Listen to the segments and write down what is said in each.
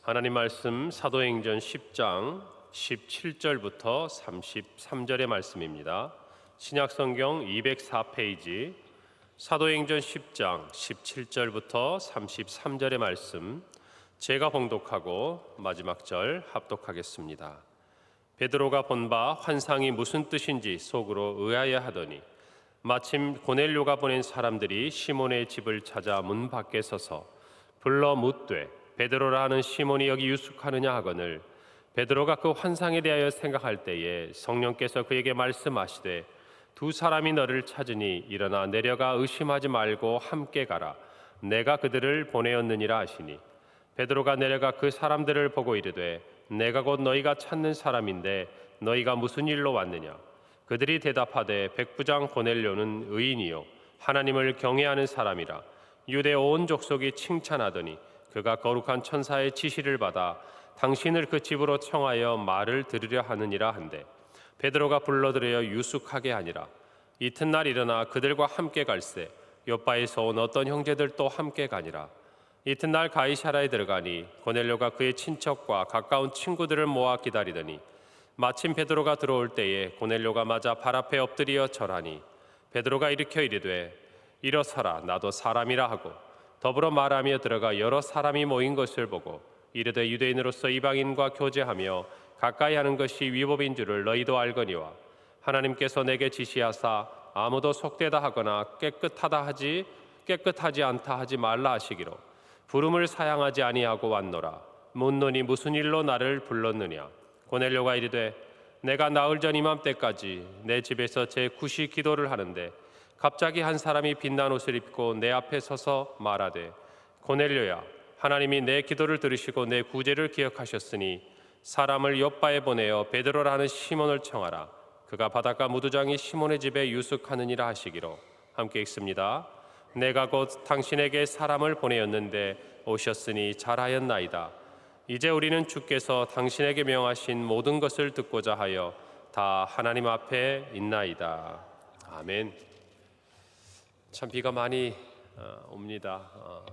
하나님 말씀 사도행전 10장 17절부터 33절의 말씀입니다. 신약성경 204페이지 사도행전 10장 17절부터 33절의 말씀, 제가 봉독하고 마지막 절 합독하겠습니다. 베드로가 본 바 환상이 무슨 뜻인지 속으로 의아해 하더니 마침 고넬료가 보낸 사람들이 시몬의 집을 찾아 문 밖에 서서 불러 묻되 베드로라 하는 시몬이 여기 유숙하느냐 하거늘, 베드로가 그 환상에 대하여 생각할 때에 성령께서 그에게 말씀하시되 두 사람이 너를 찾으니 일어나 내려가 의심하지 말고 함께 가라. 내가 그들을 보내었느니라 하시니, 베드로가 내려가 그 사람들을 보고 이르되 내가 곧 너희가 찾는 사람인데 너희가 무슨 일로 왔느냐? 그들이 대답하되 백부장 고넬료는 의인이요 하나님을 경외하는 사람이라. 유대 온 족속이 칭찬하더니 그가 거룩한 천사의 지시를 받아 당신을 그 집으로 청하여 말을 들으려 하느니라 한데, 베드로가 불러들여 유숙하게 하니라. 이튿날 일어나 그들과 함께 갈새 요바에서 온 어떤 형제들도 함께 가니라. 이튿날 가이사라에 들어가니 고넬료가 그의 친척과 가까운 친구들을 모아 기다리더니 마침 베드로가 들어올 때에 고넬료가 맞아 발 앞에 엎드려 절하니, 베드로가 일으켜 이르되 일어서라, 나도 사람이라 하고 더불어 말하며 들어가 여러 사람이 모인 것을 보고 이르되 유대인으로서 이방인과 교제하며 가까이 하는 것이 위법인 줄을 너희도 알거니와, 하나님께서 내게 지시하사 아무도 속되다 하거나 깨끗하지 않다 하지 말라 하시기로 부름을 사양하지 아니하고 왔노라. 묻노니 무슨 일로 나를 불렀느냐? 고넬료가 이르되 내가 나흘 전 이맘때까지 내 집에서 제 9시 기도를 하는데 갑자기 한 사람이 빛난 옷을 입고 내 앞에 서서 말하되 고넬료야, 하나님이 내 기도를 들으시고 내 구제를 기억하셨으니 사람을 욥바에 보내어 베드로라 하는 시몬을 청하라. 그가 바닷가 무두장이 시몬의 집에 유숙하느니라 하시기로. 함께 읽습니다. 내가 곧 당신에게 사람을 보내었는데 오셨으니 잘하였나이다. 이제 우리는 주께서 당신에게 명하신 모든 것을 듣고자 하여 다 하나님 앞에 있나이다. 아멘. 참 비가 많이 옵니다.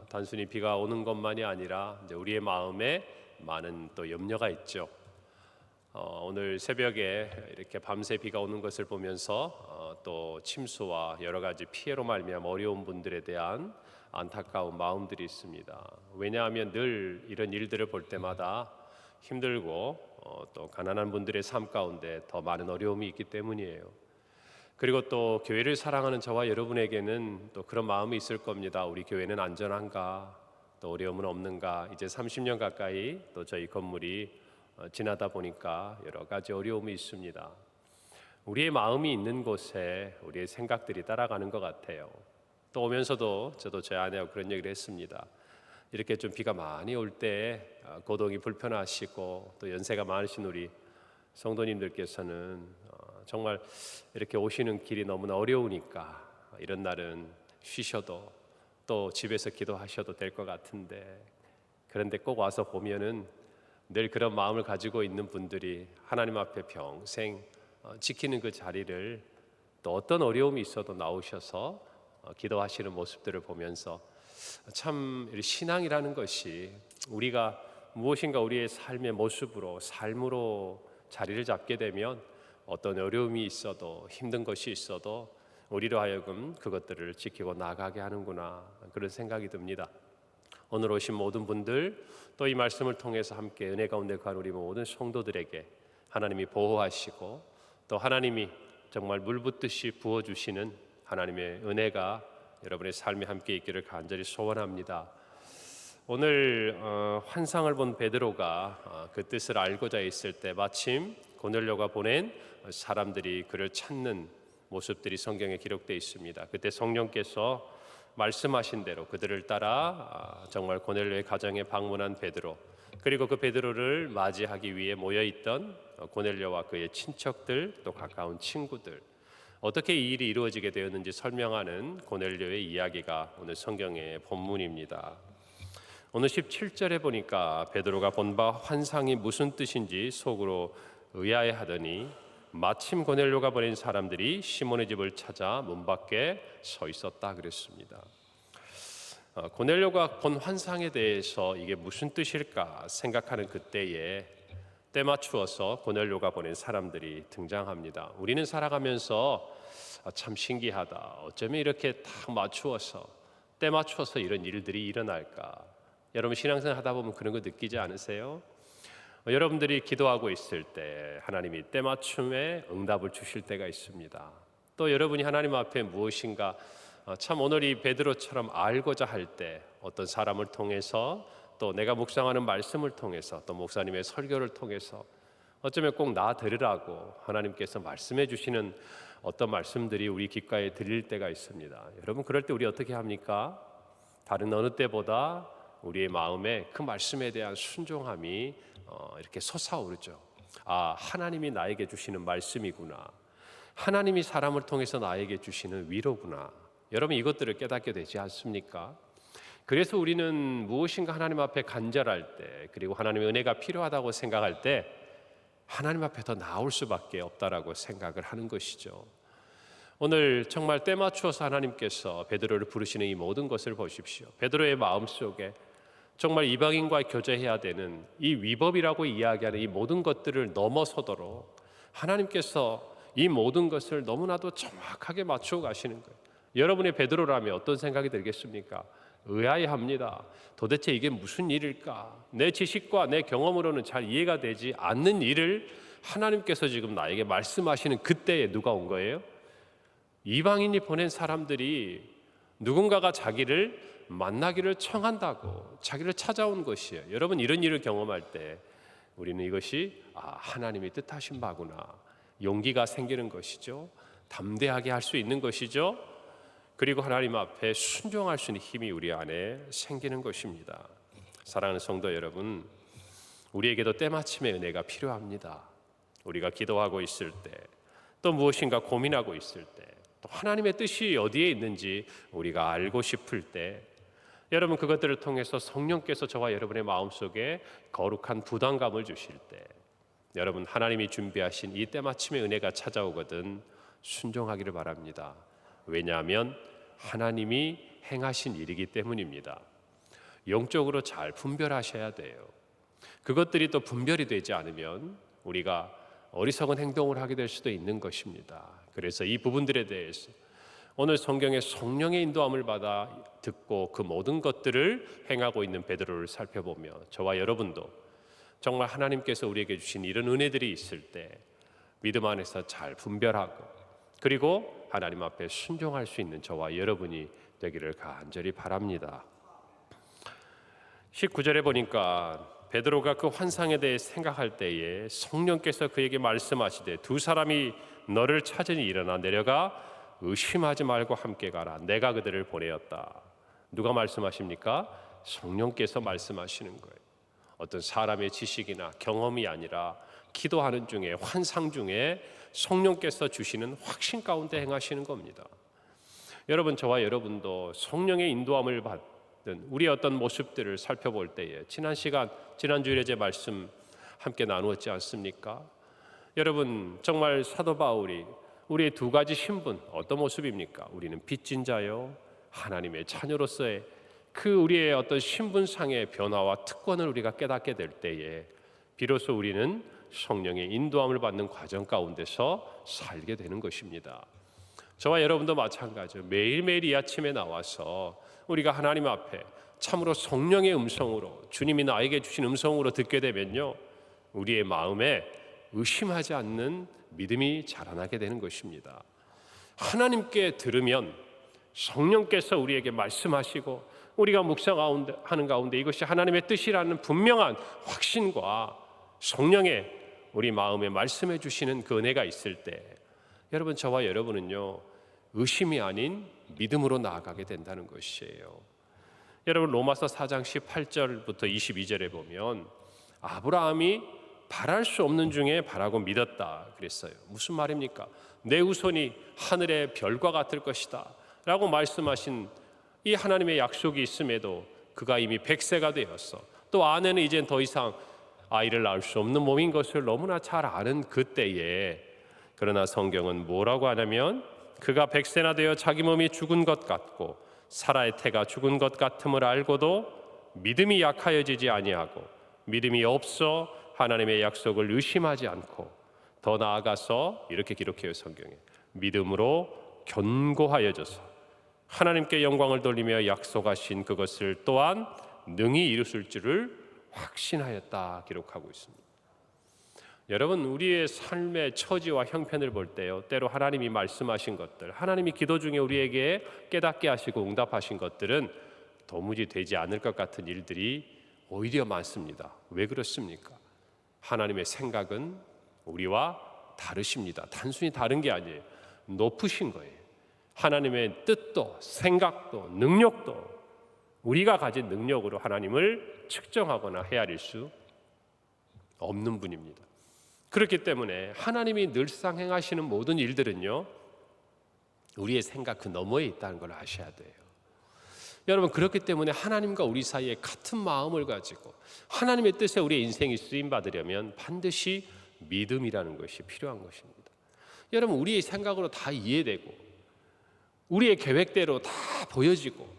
단순히 비가 오는 것만이 아니라 이제 우리의 마음에 많은 또 염려가 있죠. 오늘 새벽에 이렇게 밤새 비가 오는 것을 보면서 또 침수와 여러 가지 피해로 말미암아 어려운 분들에 대한 안타까운 마음들이 있습니다. 왜냐하면 늘 이런 일들을 볼 때마다 힘들고 또 가난한 분들의 삶 가운데 더 많은 어려움이 있기 때문이에요. 그리고 또 교회를 사랑하는 저와 여러분에게는 또 그런 마음이 있을 겁니다. 우리 교회는 안전한가? 또 어려움은 없는가? 이제 30년 가까이 또 저희 건물이 지나다 보니까 여러 가지 어려움이 있습니다. 우리의 마음이 있는 곳에 우리의 생각들이 따라가는 것 같아요. 또 오면서도 저도 제 아내하고 그런 얘기를 했습니다. 이렇게 좀 비가 많이 올 때 거동이 불편하시고 또 연세가 많으신 우리 성도님들께서는 정말 이렇게 오시는 길이 너무나 어려우니까 이런 날은 쉬셔도 또 집에서 기도하셔도 될 것 같은데, 그런데 꼭 와서 보면은 늘 그런 마음을 가지고 있는 분들이 하나님 앞에 평생 지키는 그 자리를 또 어떤 어려움이 있어도 나오셔서 기도하시는 모습들을 보면서 참 신앙이라는 것이 우리가 무엇인가 우리의 삶의 모습으로 삶으로 자리를 잡게 되면 어떤 어려움이 있어도 힘든 것이 있어도 우리로 하여금 그것들을 지키고 나가게 하는구나, 그런 생각이 듭니다. 오늘 오신 모든 분들 또 이 말씀을 통해서 함께 은혜 가운데 간 우리 모든 성도들에게 하나님이 보호하시고 또 하나님이 정말 물 붓듯이 부어주시는 하나님의 은혜가 여러분의 삶에 함께 있기를 간절히 소원합니다. 오늘 환상을 본 베드로가 그 뜻을 알고자 했을 때 마침 고넬료가 보낸 사람들이 그를 찾는 모습들이 성경에 기록되어 있습니다. 그때 성령께서 말씀하신 대로 그들을 따라 정말 고넬료의 가정에 방문한 베드로, 그리고 그 베드로를 맞이하기 위해 모여있던 고넬료와 그의 친척들 또 가까운 친구들, 어떻게 이 일이 이루어지게 되었는지 설명하는 고넬료의 이야기가 오늘 성경의 본문입니다. 오늘 17절에 보니까 베드로가 본 바 환상이 무슨 뜻인지 속으로 의아해 하더니 마침 고넬료가 보낸 사람들이 시몬의 집을 찾아 문 밖에 서 있었다 그랬습니다. 고넬료가 본 환상에 대해서 이게 무슨 뜻일까 생각하는 그때에 때맞추어서 고넬료가 보낸 사람들이 등장합니다. 우리는 살아가면서 참 신기하다. 어쩌면 이렇게 딱 맞추어서 때맞추어서 이런 일들이 일어날까. 여러분 신앙생활 하다 보면 그런 거 느끼지 않으세요? 여러분들이 기도하고 있을 때 하나님이 때맞춤에 응답을 주실 때가 있습니다. 또 여러분이 하나님 앞에 무엇인가 참 오늘 이 베드로처럼 알고자 할 때 어떤 사람을 통해서 또 내가 묵상하는 말씀을 통해서 또 목사님의 설교를 통해서 어쩌면 꼭 나 들으라고 하나님께서 말씀해 주시는 어떤 말씀들이 우리 귓가에 들릴 때가 있습니다. 여러분 그럴 때 우리 어떻게 합니까? 다른 어느 때보다 우리의 마음에 그 말씀에 대한 순종함이 이렇게 솟아오르죠. 아, 하나님이 나에게 주시는 말씀이구나. 하나님이 사람을 통해서 나에게 주시는 위로구나. 여러분 이것들을 깨닫게 되지 않습니까? 그래서 우리는 무엇인가 하나님 앞에 간절할 때 그리고 하나님의 은혜가 필요하다고 생각할 때 하나님 앞에 더 나올 수밖에 없다라고 생각을 하는 것이죠. 오늘 정말 때맞추어서 하나님께서 베드로를 부르시는 이 모든 것을 보십시오. 베드로의 마음속에 정말 이방인과 교제해야 되는 이 위법이라고 이야기하는 이 모든 것들을 넘어서도록 하나님께서 이 모든 것을 너무나도 정확하게 맞추어 가시는 거예요. 여러분의 베드로라면 어떤 생각이 들겠습니까? 의아해합니다. 도대체 이게 무슨 일일까? 내 지식과 내 경험으로는 잘 이해가 되지 않는 일을 하나님께서 지금 나에게 말씀하시는 그때에 누가 온 거예요? 이방인이 보낸 사람들이 누군가가 자기를 만나기를 청한다고 자기를 찾아온 것이에요. 여러분 이런 일을 경험할 때 우리는 이것이 하나님이 뜻하신 바구나. 용기가 생기는 것이죠. 담대하게 할 수 있는 것이죠. 그리고 하나님 앞에 순종할 수 있는 힘이 우리 안에 생기는 것입니다. 사랑하는 성도 여러분, 우리에게도 때마침의 은혜가 필요합니다. 우리가 기도하고 있을 때, 또 무엇인가 고민하고 있을 때, 또 하나님의 뜻이 어디에 있는지 우리가 알고 싶을 때, 여러분 그것들을 통해서 성령께서 저와 여러분의 마음속에 거룩한 부담감을 주실 때, 여러분 하나님이 준비하신 이 때마침의 은혜가 찾아오거든 순종하기를 바랍니다. 왜냐하면 하나님이 행하신 일이기 때문입니다. 영적으로 잘 분별하셔야 돼요. 그것들이 또 분별이 되지 않으면 우리가 어리석은 행동을 하게 될 수도 있는 것입니다. 그래서 이 부분들에 대해서 오늘 성경의 성령의 인도함을 받아 듣고 그 모든 것들을 행하고 있는 베드로를 살펴보며 저와 여러분도 정말 하나님께서 우리에게 주신 이런 은혜들이 있을 때 믿음 안에서 잘 분별하고 그리고 하나님 앞에 순종할 수 있는 저와 여러분이 되기를 간절히 바랍니다. 19절에 보니까 베드로가 그 환상에 대해 생각할 때에 성령께서 그에게 말씀하시되 두 사람이 너를 찾으니 일어나 내려가 의심하지 말고 함께 가라. 내가 그들을 보내었다. 누가 말씀하십니까? 성령께서 말씀하시는 거예요. 어떤 사람의 지식이나 경험이 아니라 기도하는 중에 환상 중에 성령께서 주시는 확신 가운데 행하시는 겁니다. 여러분 저와 여러분도 성령의 인도함을 받는 우리의 어떤 모습들을 살펴볼 때에 지난주일에 제 말씀 함께 나누었지 않습니까? 여러분 정말 사도 바울이 우리의 두 가지 신분 어떤 모습입니까? 우리는 빚진 자요 하나님의 자녀로서의 그 우리의 어떤 신분상의 변화와 특권을 우리가 깨닫게 될 때에 비로소 우리는 성령의 인도함을 받는 과정 가운데서 살게 되는 것입니다. 저와 여러분도 마찬가지예요. 매일매일 이 아침에 나와서 우리가 하나님 앞에 참으로 성령의 음성으로 주님이 나에게 주신 음성으로 듣게 되면요 우리의 마음에 의심하지 않는 믿음이 자라나게 되는 것입니다. 하나님께 들으면 성령께서 우리에게 말씀하시고 우리가 묵상하는 가운데 이것이 하나님의 뜻이라는 분명한 확신과 성령의 우리 마음에 말씀해 주시는 그 은혜가 있을 때 여러분 저와 여러분은요 의심이 아닌 믿음으로 나아가게 된다는 것이에요. 여러분 로마서 4장 18절부터 22절에 보면 아브라함이 바랄 수 없는 중에 바라고 믿었다 그랬어요. 무슨 말입니까? 내 후손이 하늘의 별과 같을 것이다 라고 말씀하신 이 하나님의 약속이 있음에도 그가 이미 100세가 되었어. 또 아내는 이젠 더 이상 아이를 낳을 수 없는 몸인 것을 너무나 잘 아는 그때에 그러나 성경은 뭐라고 하냐면 그가 100세나 되어 자기 몸이 죽은 것 같고 사라의 태가 죽은 것 같음을 알고도 믿음이 약하여지지 아니하고 믿음이 없어 하나님의 약속을 의심하지 않고 더 나아가서 이렇게 기록해요. 성경에 믿음으로 견고하여져서 하나님께 영광을 돌리며 약속하신 그것을 또한 능히 이루실 줄을 확신하였다 기록하고 있습니다. 여러분, 우리의 삶의 처지와 형편을 볼 때요, 때로 하나님이 말씀하신 것들, 하나님이 기도 중에 우리에게 깨닫게 하시고 응답하신 것들은 도무지 되지 않을 것 같은 일들이 오히려 많습니다. 왜 그렇습니까? 하나님의 생각은 우리와 다르십니다. 단순히 다른 게 아니에요. 높으신 거예요. 하나님의 뜻도 생각도 능력도 우리가 가진 능력으로 하나님을 측정하거나 헤아릴 수 없는 분입니다. 그렇기 때문에 하나님이 늘상 행하시는 모든 일들은요, 우리의 생각 그 너머에 있다는 걸 아셔야 돼요. 여러분, 그렇기 때문에 하나님과 우리 사이에 같은 마음을 가지고 하나님의 뜻에 우리의 인생이 쓰임받으려면 반드시 믿음이라는 것이 필요한 것입니다. 여러분, 우리의 생각으로 다 이해되고 우리의 계획대로 다 보여지고,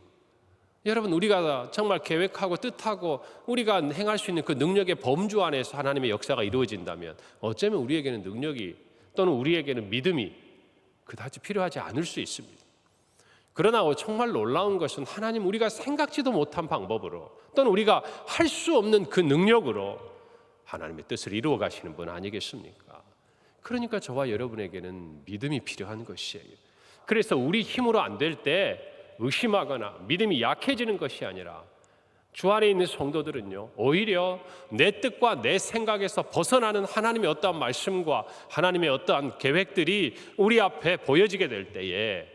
여러분, 우리가 정말 계획하고 뜻하고 우리가 행할 수 있는 그 능력의 범주 안에서 하나님의 역사가 이루어진다면 어쩌면 우리에게는 능력이 또는 우리에게는 믿음이 그다지 필요하지 않을 수 있습니다. 그러나 정말 놀라운 것은 하나님 우리가 생각지도 못한 방법으로 또는 우리가 할 수 없는 그 능력으로 하나님의 뜻을 이루어 가시는 분 아니겠습니까? 그러니까 저와 여러분에게는 믿음이 필요한 것이에요. 그래서 우리 힘으로 안 될 때 의심하거나 믿음이 약해지는 것이 아니라 주 안에 있는 성도들은요, 오히려 내 뜻과 내 생각에서 벗어나는 하나님의 어떠한 말씀과 하나님의 어떠한 계획들이 우리 앞에 보여지게 될 때에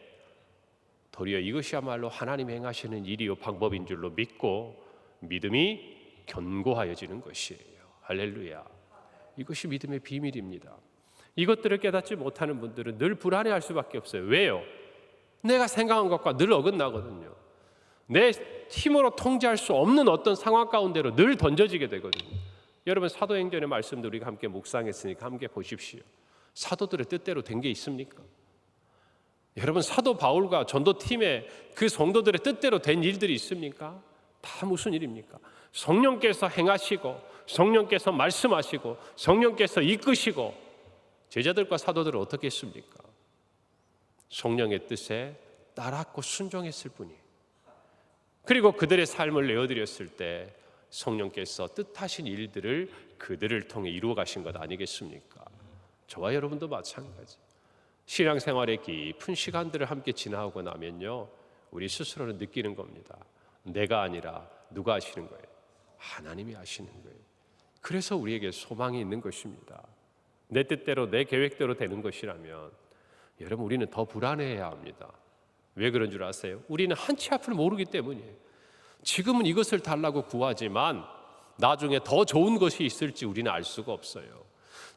도리어 이것이야말로 하나님이 행하시는 일이요 방법인 줄로 믿고 믿음이 견고하여지는 것이에요. 할렐루야. 이것이 믿음의 비밀입니다. 이것들을 깨닫지 못하는 분들은 늘 불안해할 수밖에 없어요. 왜요? 내가 생각한 것과 늘 어긋나거든요. 내 힘으로 통제할 수 없는 어떤 상황 가운데로 늘 던져지게 되거든요. 여러분, 사도행전의 말씀도 우리가 함께 묵상했으니까 함께 보십시오. 사도들의 뜻대로 된 게 있습니까? 여러분, 사도 바울과 전도팀의 그 성도들의 뜻대로 된 일들이 있습니까? 다 무슨 일입니까? 성령께서 행하시고 성령께서 말씀하시고 성령께서 이끄시고 제자들과 사도들은 어떻게 했습니까? 성령의 뜻에 따랐고 순종했을 뿐이에요. 그리고 그들의 삶을 내어드렸을 때 성령께서 뜻하신 일들을 그들을 통해 이루어 가신 것 아니겠습니까? 저와 여러분도 마찬가지. 신앙생활의 깊은 시간들을 함께 지나고 나면요, 우리 스스로는 느끼는 겁니다. 내가 아니라 누가 하시는 거예요? 하나님이 하시는 거예요. 그래서 우리에게 소망이 있는 것입니다. 내 뜻대로 내 계획대로 되는 것이라면 여러분, 우리는 더 불안해해야 합니다. 왜 그런 줄 아세요? 우리는 한치 앞을 모르기 때문이에요. 지금은 이것을 달라고 구하지만 나중에 더 좋은 것이 있을지 우리는 알 수가 없어요.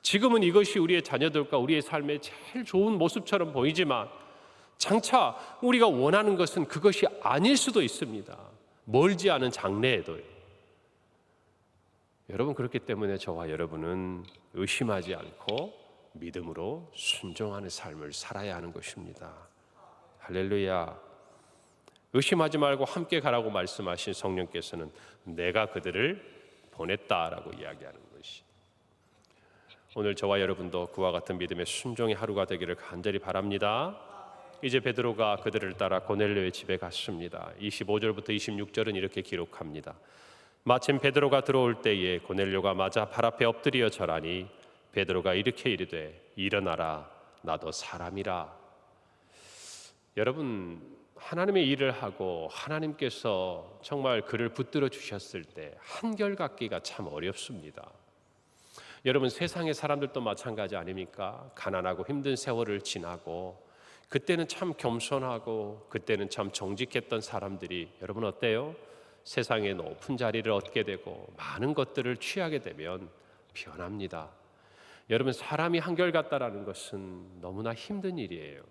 지금은 이것이 우리의 자녀들과 우리의 삶의 제일 좋은 모습처럼 보이지만 장차 우리가 원하는 것은 그것이 아닐 수도 있습니다. 멀지 않은 장래에도요. 여러분, 그렇기 때문에 저와 여러분은 의심하지 않고 믿음으로 순종하는 삶을 살아야 하는 것입니다. 할렐루야. 의심하지 말고 함께 가라고 말씀하신 성령께서는 내가 그들을 보냈다라고 이야기하는 것이, 오늘 저와 여러분도 그와 같은 믿음의 순종의 하루가 되기를 간절히 바랍니다. 이제 베드로가 그들을 따라 고넬료의 집에 갔습니다. 25절부터 26절은 이렇게 기록합니다. 마침 베드로가 들어올 때에 고넬료가 맞아 발 앞에 엎드려 절하니 베드로가 이렇게 이르되 일어나라, 나도 사람이라. 여러분, 하나님의 일을 하고 하나님께서 정말 그를 붙들어 주셨을 때 한결같기가 참 어렵습니다. 여러분, 세상의 사람들도 마찬가지 아닙니까? 가난하고 힘든 세월을 지나고 그때는 참 겸손하고 그때는 참 정직했던 사람들이 여러분 어때요? 세상의 높은 자리를 얻게 되고 많은 것들을 취하게 되면 변합니다. 여러분, 사람이 한결같다라는 것은 너무나 힘든 일이에요.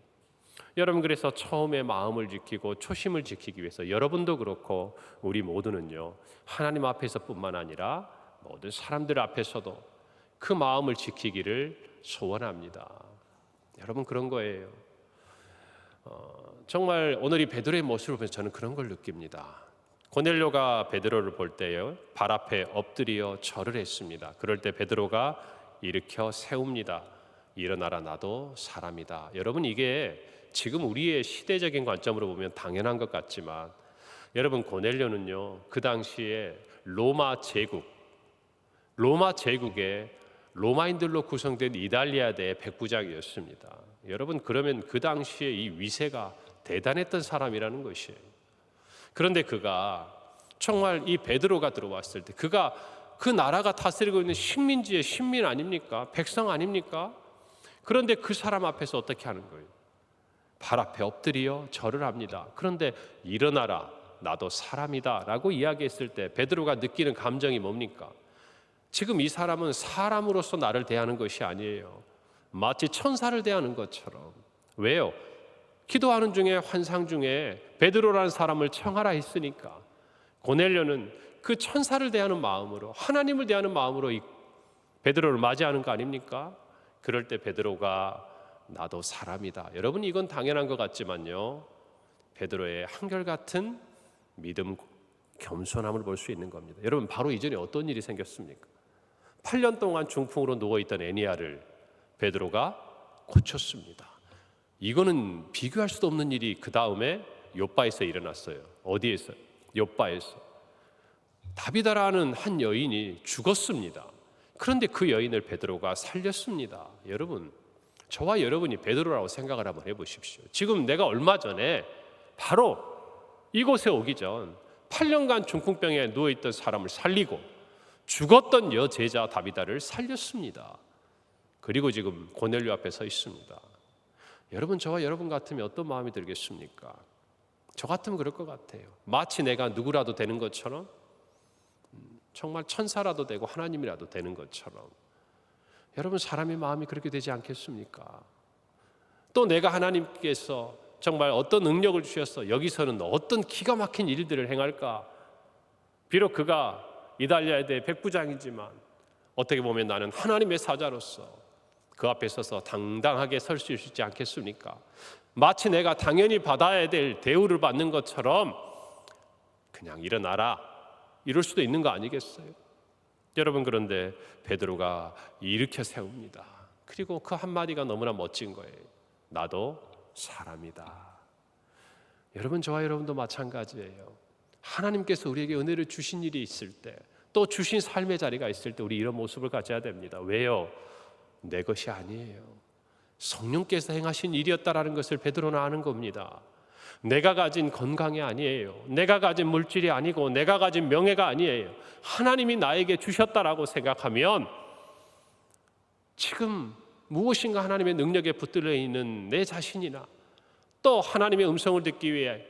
여러분, 그래서 처음에 마음을 지키고 초심을 지키기 위해서 여러분도 그렇고 우리 모두는요, 하나님 앞에서뿐만 아니라 모든 사람들 앞에서도 그 마음을 지키기를 소원합니다. 여러분, 그런 거예요. 정말 오늘 이 베드로의 모습을 보면서 저는 그런 걸 느낍니다. 고넬료가 베드로를 볼 때요, 발 앞에 엎드려 절을 했습니다. 그럴 때 베드로가 일으켜 세웁니다. 일어나라, 나도 사람이다. 여러분, 이게 지금 우리의 시대적인 관점으로 보면 당연한 것 같지만, 여러분, 고넬료는요 그 당시에 로마 제국의 로마인들로 구성된 이탈리아대 백부장이었습니다. 여러분, 그러면 그 당시에 이 위세가 대단했던 사람이라는 것이에요. 그런데 그가 정말 이 베드로가 들어왔을 때, 그가 그 나라가 다스리고 있는 식민지의 식민 아닙니까? 백성 아닙니까? 그런데 그 사람 앞에서 어떻게 하는 거예요? 발 앞에 엎드려 절을 합니다. 그런데 일어나라, 나도 사람이다 라고 이야기했을 때 베드로가 느끼는 감정이 뭡니까? 지금 이 사람은 사람으로서 나를 대하는 것이 아니에요. 마치 천사를 대하는 것처럼. 왜요? 기도하는 중에, 환상 중에 베드로라는 사람을 청하라 했으니까. 고넬료는 그 천사를 대하는 마음으로, 하나님을 대하는 마음으로 이 베드로를 맞이하는 거 아닙니까? 그럴 때 베드로가 나도 사람이다. 여러분, 이건 당연한 것 같지만요, 베드로의 한결같은 믿음, 겸손함을 볼 수 있는 겁니다. 여러분, 바로 이전에 어떤 일이 생겼습니까? 8년 동안 중풍으로 누워있던 애니야를 베드로가 고쳤습니다. 이거는 비교할 수도 없는 일이 그 다음에 욥바에서 일어났어요. 어디에서? 욥바에서. 다비다라는 한 여인이 죽었습니다. 그런데 그 여인을 베드로가 살렸습니다. 여러분, 저와 여러분이 베드로라고 생각을 한번 해보십시오. 지금 내가 얼마 전에 바로 이곳에 오기 전 8년간 중풍병에 누워있던 사람을 살리고 죽었던 여제자 다비다를 살렸습니다. 그리고 지금 고넬료 앞에 서 있습니다. 여러분, 저와 여러분 같으면 어떤 마음이 들겠습니까? 저 같으면 그럴 것 같아요. 마치 내가 누구라도 되는 것처럼, 정말 천사라도 되고 하나님이라도 되는 것처럼. 여러분, 사람의 마음이 그렇게 되지 않겠습니까? 또 내가 하나님께서 정말 어떤 능력을 주셔서 여기서는 어떤 기가 막힌 일들을 행할까? 비록 그가 이달리아에 대해 백부장이지만 어떻게 보면 나는 하나님의 사자로서 그 앞에 서서 당당하게 설 수 있지 않겠습니까? 마치 내가 당연히 받아야 될 대우를 받는 것처럼 그냥 일어나라, 이럴 수도 있는 거 아니겠어요? 여러분, 그런데 베드로가 일으켜 세웁니다. 그리고 그 한마디가 너무나 멋진 거예요. 나도 사람이다. 여러분, 저와 여러분도 마찬가지예요. 하나님께서 우리에게 은혜를 주신 일이 있을 때, 또 주신 삶의 자리가 있을 때 우리 이런 모습을 가져야 됩니다. 왜요? 내 것이 아니에요. 성령께서 행하신 일이었다라는 것을 베드로는 아는 겁니다. 내가 가진 건강이 아니에요. 내가 가진 물질이 아니고 내가 가진 명예가 아니에요. 하나님이 나에게 주셨다라고 생각하면 지금 무엇인가 하나님의 능력에 붙들려 있는 내 자신이나 또 하나님의 음성을 듣기 위해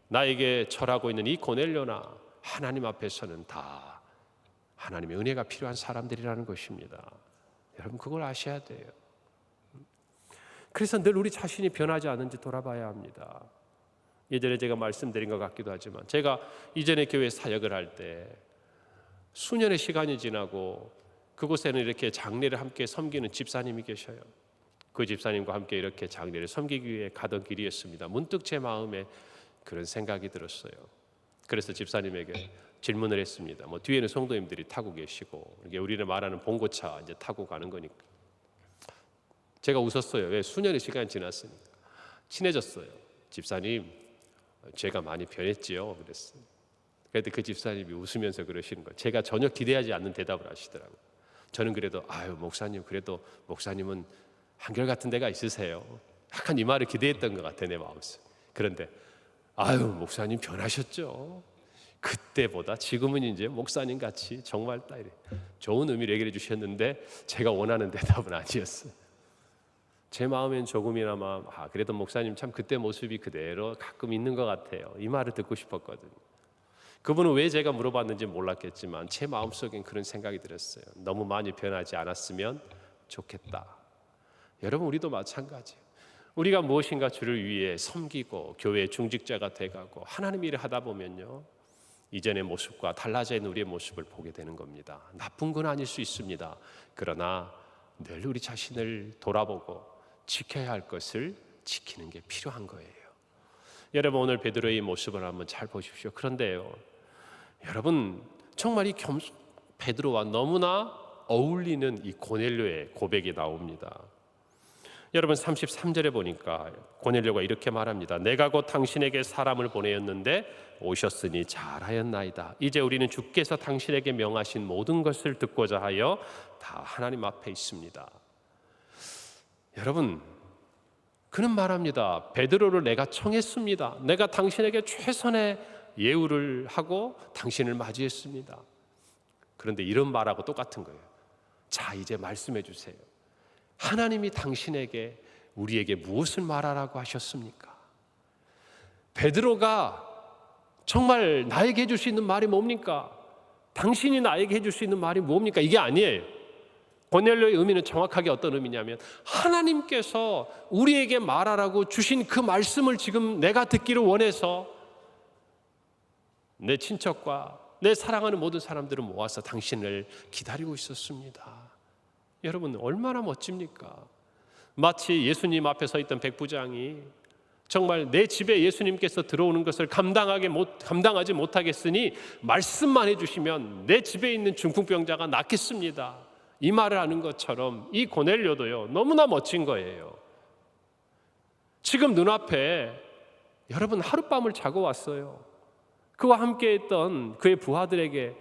나에게 절하고 있는 이 고넬료나 하나님 앞에서는 다 하나님의 은혜가 필요한 사람들이라는 것입니다. 여러분, 그걸 아셔야 돼요. 그래서 늘 우리 자신이 변하지 않은지 돌아봐야 합니다. 예전에 제가 말씀드린 것 같기도 하지만, 제가 이전에 교회 사역을 할 때 수년의 시간이 지나고 그곳에는 이렇게 장례를 함께 섬기는 집사님이 계셔요. 그 집사님과 함께 이렇게 장례를 섬기기 위해 가던 길이었습니다. 문득 제 마음에 그런 생각이 들었어요. 그래서 집사님에게 질문을 했습니다. 뒤에는 성도님들이 타고 계시고, 이게 우리는 말하는 봉고차 이제 타고 가는 거니까. 제가 웃었어요. 왜? 수년의 시간이 지났으니까. 친해졌어요. 집사님, 제가 많이 변했지요. 그랬어요. 그런데 그 집사님이 웃으면서 그러시는 거예요. 제가 전혀 기대하지 않는 대답을 하시더라고요. 저는 그래도 목사님, 그래도 목사님은 한결같은 데가 있으세요. 약간 이 말을 기대했던 것 같아요, 내 마음속에. 그런데 목사님 변하셨죠. 그때보다 지금은 이제 목사님 같이 정말 딱 이래 좋은 의미를 얘기해 주셨는데 제가 원하는 대답은 아니었어요. 제 마음엔 조금이나마 그래도 목사님 참 그때 모습이 그대로 가끔 있는 것 같아요. 이 말을 듣고 싶었거든요. 그분은 왜 제가 물어봤는지 몰랐겠지만 제 마음속엔 그런 생각이 들었어요. 너무 많이 변하지 않았으면 좋겠다. 여러분, 우리도 마찬가지예요. 우리가 무엇인가 주를 위해 섬기고 교회의 중직자가 돼가고 하나님 일을 하다 보면요, 이전의 모습과 달라져 있는 우리의 모습을 보게 되는 겁니다. 나쁜 건 아닐 수 있습니다. 그러나 늘 우리 자신을 돌아보고 지켜야 할 것을 지키는 게 필요한 거예요. 여러분 오늘 베드로의 모습을 한번 잘 보십시오. 그런데요, 여러분 정말 이 베드로와 너무나 어울리는 이 고넬료의 고백이 나옵니다. 여러분 33절에 보니까 고넬료가 이렇게 말합니다. 내가 곧 당신에게 사람을 보내었는데 오셨으니 잘하였나이다. 이제 우리는 주께서 당신에게 명하신 모든 것을 듣고자 하여 다 하나님 앞에 있습니다. 여러분, 그는 말합니다. 베드로를 내가 청했습니다. 내가 당신에게 최선의 예우를 하고 당신을 맞이했습니다. 그런데 이런 말하고 똑같은 거예요. 자, 이제 말씀해 주세요. 하나님이 당신에게 우리에게 무엇을 말하라고 하셨습니까? 베드로가 정말 나에게 해줄 수 있는 말이 뭡니까? 당신이 나에게 해줄 수 있는 말이 뭡니까? 이게 아니에요. 고넬료의 의미는 정확하게 어떤 의미냐면 하나님께서 우리에게 말하라고 주신 그 말씀을 지금 내가 듣기를 원해서 내 친척과 내 사랑하는 모든 사람들을 모아서 당신을 기다리고 있었습니다. 여러분 얼마나 멋집니까? 마치 예수님 앞에 서 있던 백부장이 정말 내 집에 예수님께서 들어오는 것을 감당하지 못하겠으니 말씀만 해주시면 내 집에 있는 중풍병자가 낫겠습니다. 이 말을 하는 것처럼 이 고넬료도요 너무나 멋진 거예요. 지금 눈앞에 여러분 하룻밤을 자고 왔어요. 그와 함께했던 그의 부하들에게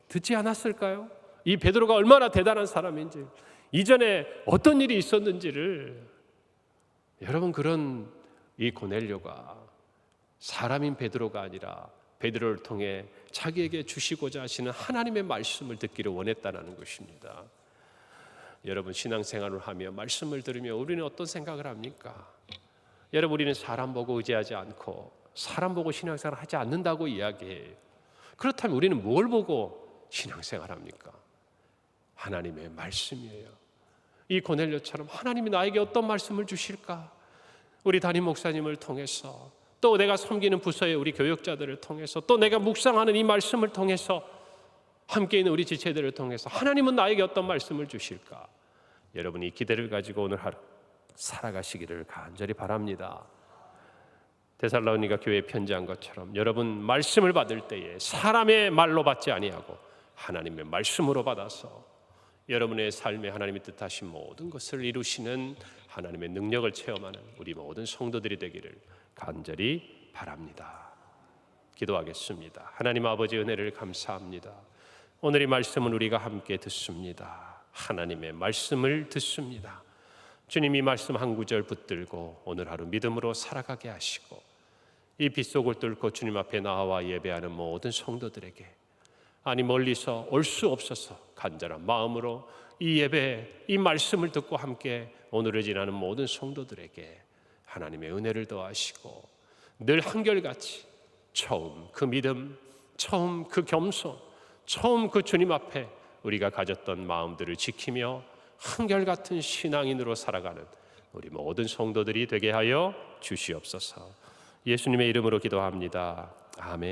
듣지 않았을까요? 이 베드로가 얼마나 대단한 사람인지, 이전에 어떤 일이 있었는지를. 여러분 그런 이 고넬료가 사람인 베드로가 아니라 베드로를 통해 자기에게 주시고자 하시는 하나님의 말씀을 듣기를 원했다는 것입니다. 여러분 신앙생활을 하며 말씀을 들으며 우리는 어떤 생각을 합니까? 여러분 우리는 사람 보고 의지하지 않고 사람 보고 신앙생활을 하지 않는다고 이야기해요. 그렇다면 우리는 뭘 보고 신앙생활을 합니까? 하나님의 말씀이에요. 이 고넬료처럼 하나님이 나에게 어떤 말씀을 주실까? 우리 담임 목사님을 통해서, 또 내가 섬기는 부서의 우리 교역자들을 통해서, 또 내가 묵상하는 이 말씀을 통해서, 함께 있는 우리 지체들을 통해서 하나님은 나에게 어떤 말씀을 주실까? 여러분이 기대를 가지고 오늘 하루 살아가시기를 간절히 바랍니다. 데살로니가 교회에 편지한 것처럼 여러분 말씀을 받을 때에 사람의 말로 받지 아니하고 하나님의 말씀으로 받아서 여러분의 삶에 하나님이 뜻하신 모든 것을 이루시는 하나님의 능력을 체험하는 우리 모든 성도들이 되기를 간절히 바랍니다. 기도하겠습니다. 하나님 아버지 은혜를 감사합니다. 오늘 이 말씀은 우리가 함께 듣습니다. 하나님의 말씀을 듣습니다. 주님 이 말씀 한 구절 붙들고 오늘 하루 믿음으로 살아가게 하시고 이 빗속을 뚫고 주님 앞에 나와 예배하는 모든 성도들에게, 아니 멀리서 올 수 없어서 간절한 마음으로 이 예배, 이 말씀을 듣고 함께 오늘을 지나는 모든 성도들에게 하나님의 은혜를 더하시고 늘 한결같이 처음 그 믿음, 처음 그 겸손, 처음 그 주님 앞에 우리가 가졌던 마음들을 지키며 한결같은 신앙인으로 살아가는 우리 모든 성도들이 되게 하여 주시옵소서. 예수님의 이름으로 기도합니다. 아멘.